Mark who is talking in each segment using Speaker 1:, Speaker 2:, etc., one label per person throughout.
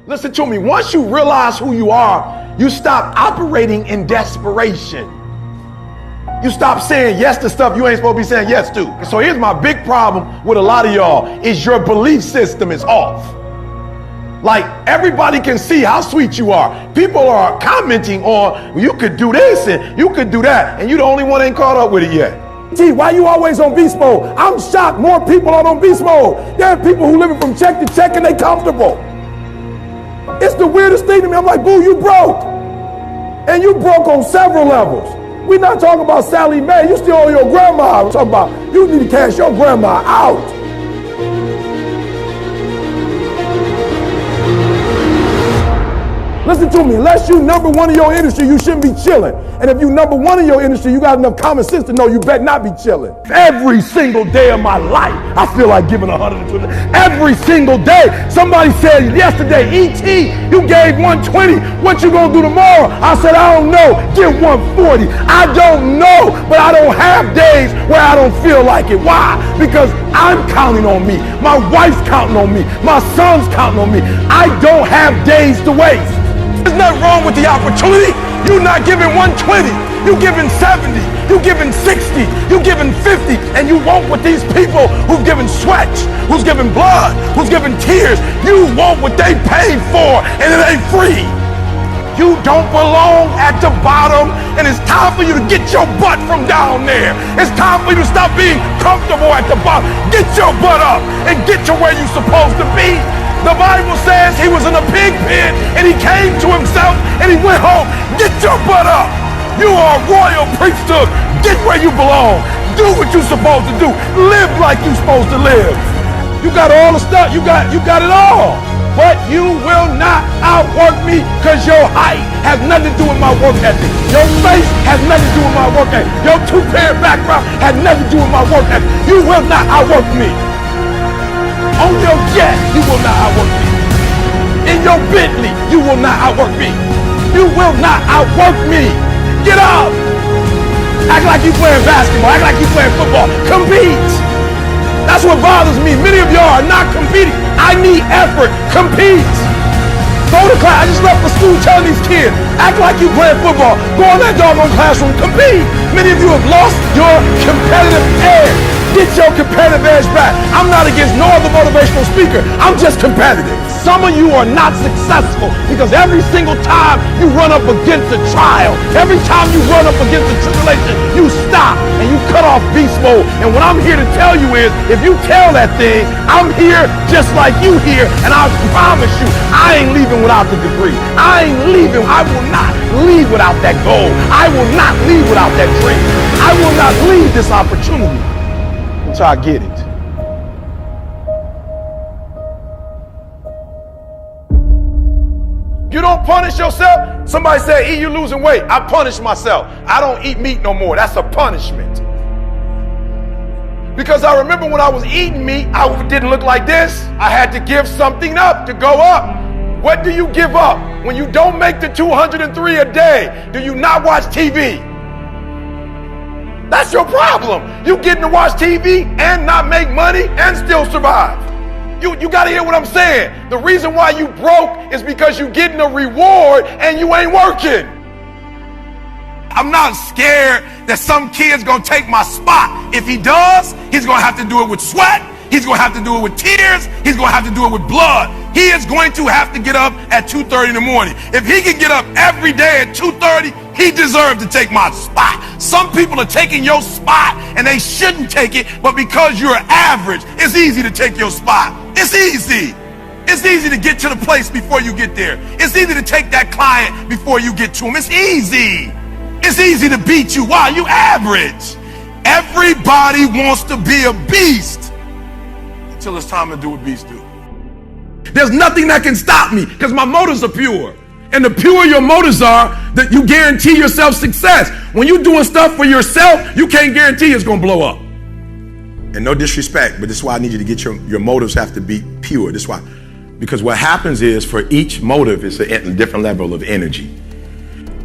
Speaker 1: Listen to me. Once you realize who you are, you stop operating in desperation. You stop saying yes to stuff you ain't supposed to be saying yes to. So here's my big problem with a lot of y'all is your belief system is off. Like, everybody can see how sweet you are. People are commenting on, well, you could do this and you could do that, and you the only one ain't caught up with it yet.
Speaker 2: Gee, why you always on beast mode? I'm shocked more people are on beast mode. There are people who living from check to check and they comfortable. It's the weirdest thing to me. I'm like, boo, you broke. And you broke on several levels. We're not talking about Sally Mae. You still owe your grandma. We're talking about you need to cash your grandma out. Listen to me, unless you number one in your industry, you shouldn't be chilling. And if you number one in your industry, you got enough common sense to know you better not be chilling. Every single day of my life, I feel like giving 120. Every single day. Somebody said yesterday, E.T., you gave 120. What you gonna do tomorrow? I said, I don't know. Give 140. I don't know, but I don't have days where I don't feel like it. Why? Because I'm counting on me. My wife's counting on me. My son's counting on me. I don't have days to waste. There's nothing wrong with the opportunity. You're not giving 120. You're giving 70. You're giving 60. You're giving 50. And you want what these people who've given sweat, who's given blood, who's given tears, you want what they paid for, and it ain't free. You don't belong at the bottom, and it's time for you to get your butt from down there. It's time for you to stop being comfortable at the bottom. Get your butt up and get to where you're supposed to be. The Bible says he was in a pig pen and he came to himself and he went home. Get your butt up. You are a royal priesthood. Get where you belong. Do what you're supposed to do. Live like you're supposed to live. You got all the stuff. You got it all. But you will not outwork me because your height has nothing to do with my work ethic. Your face has nothing to do with my work ethic. Your two-parent background has nothing to do with my work ethic. You will not outwork me. On your jet, you will not outwork me. In your Bentley, you will not outwork me. You will not outwork me. Get up. Act like you playing basketball. Act like you playing football. Compete. That's what bothers me. Many of y'all are not competing. I need effort. Compete. Go to class. I just left for school telling these kids, act like you playing football. Go in that doggone classroom. Compete. Many of you have lost your competitive edge. Get your competitive edge back. I'm not against no other motivational speaker. I'm just competitive. Some of you are not successful because every single time you run up against a trial, every time you run up against a tribulation, you stop and you cut off beast mode. And what I'm here to tell you is, if you tell that thing, I'm here just like you here, and I promise you, I ain't leaving without the degree. I ain't leaving. I will not leave without that goal. I will not leave without that dream. I will not leave this opportunity until I get it. You don't punish yourself. Somebody said, E, you losing weight. I punish myself. I don't eat meat no more. That's a punishment. Because I remember when I was eating meat, I didn't look like this. I had to give something up to go up. What do you give up? When you don't make the 203 a day, do you not watch TV? That's your problem. You getting to watch TV and not make money and still survive. You got to hear what I'm saying. The reason why you broke is because you getting a reward and you ain't working. I'm not scared that some kid's going to take my spot. If he does, he's going to have to do it with sweat. He's going to have to do it with tears. He's going to have to do it with blood. He is going to have to get up at 2:30 in the morning. If he can get up every day at 2:30, he deserves to take my spot. Some people are taking your spot and they shouldn't take it, but because you're average, it's easy to take your spot. It's easy. It's easy to get to the place before you get there. It's easy to take that client before you get to him. It's easy. It's easy to beat you. Why? You average. Everybody wants to be a beast until it's time to do what beasts do. There's nothing that can stop me because my motives are pure. And the purer your motives are, that you guarantee yourself success. When you're doing stuff for yourself, you can't guarantee it's going to blow up. And no disrespect, but this is why I need you to get your motives have to be pure. This is why. Because what happens is, for each motive, it's a different level of energy.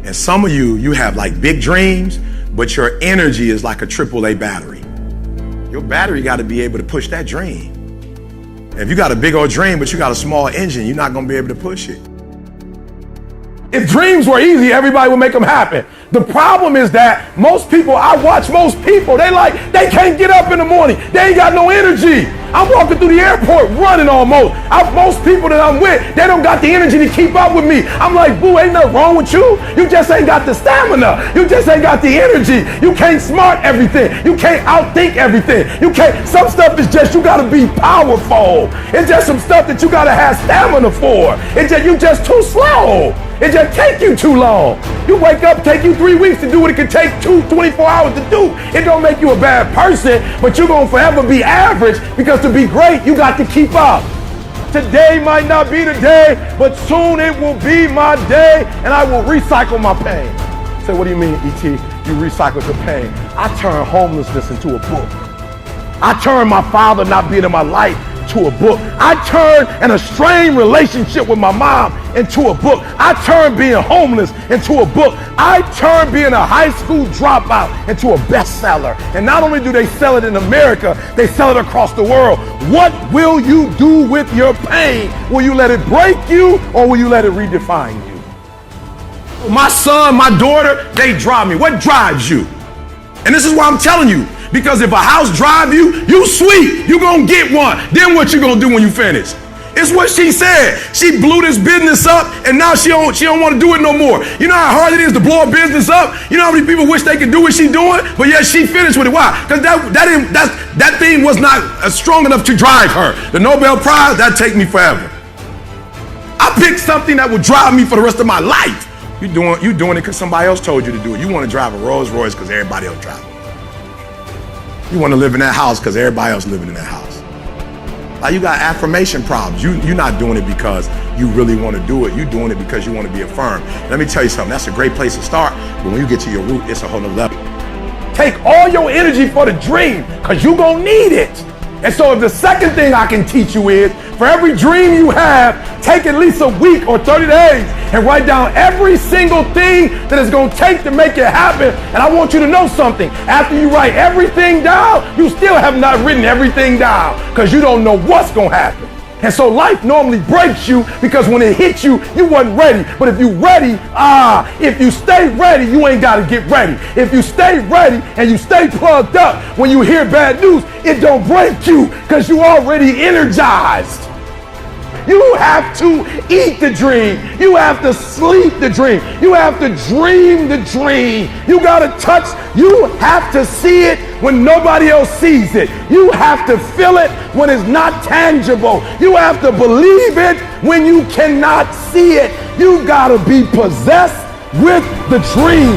Speaker 2: And some of you have like big dreams, but your energy is like a AAA battery. Your battery got to be able to push that dream.
Speaker 1: If you got a big old dream, but you got a small engine, you're not gonna be able to push it.
Speaker 2: If dreams were easy, everybody would make them happen. The problem is that I watch most people, they can't get up in the morning. They ain't got no energy. I'm walking through the airport running almost. Most people that I'm with, they don't got the energy to keep up with me. I'm like, boo, ain't nothing wrong with you. You just ain't got the stamina. You just ain't got the energy. You can't smart everything. You can't outthink everything. Some stuff is just, you gotta be powerful. It's just some stuff that you gotta have stamina for. You just too slow. It just take you too long. You wake up, take you 3 weeks to do what it can take 24 hours to do. It don't make you a bad person, but you're gonna forever be average, because to be great, you got to keep up. Today might not be the day, but soon it will be my day, and I will recycle my pain. Say, what do you mean, E.T.? You recycled your pain. I turned homelessness into a book. I turned my father not being in my life to a book. I turned an estranged relationship with my mom into a book. I turned being homeless into a book. I turned being a high school dropout into a bestseller. And not only do they sell it in America, they sell it across the world. What will you do with your pain? Will you let it break you, or will you let it redefine you? My son, my daughter, they drive me. What drives you? And this is why I'm telling you, because if a house drive you, you sweet, you gonna get one. Then what you gonna do when you finish? It's what she said. She blew this business up, and now she don't want to do it no more. You know how hard it is to blow a business up? You know how many people wish they could do what she doing? But yet she finished with it. Why? Because that thing was not strong enough to drive her. The Nobel Prize, that take me forever. I picked something that would drive me for the rest of my life. You doing it because somebody else told you to do it. You want to drive a Rolls Royce because everybody else drives it. You want to live in that house because everybody else living in that house. Like, you got affirmation problems. You're not doing it because you really want to do it. You're doing it because you want to be affirmed. Let me tell you something. That's a great place to start. But when you get to your root, it's a whole nother level. Take all your energy for the dream, because you're going to need it. And so if the second thing I can teach you is, for every dream you have, take at least a week or 30 days and write down every single thing that it's going to take to make it happen. And I want you to know something. After you write everything down, you still have not written everything down, because you don't know what's going to happen. And so life normally breaks you, because when it hits you, you wasn't ready. But if you ready, if you stay ready, you ain't got to get ready. If you stay ready and you stay plugged up, when you hear bad news, it don't break you, because you already energized. You have to eat the dream. You have to sleep the dream. You have to dream the dream. You got to touch. You have to see it when nobody else sees it. You have to feel it when it's not tangible. You have to believe it when you cannot see it. You got to be possessed with the dream.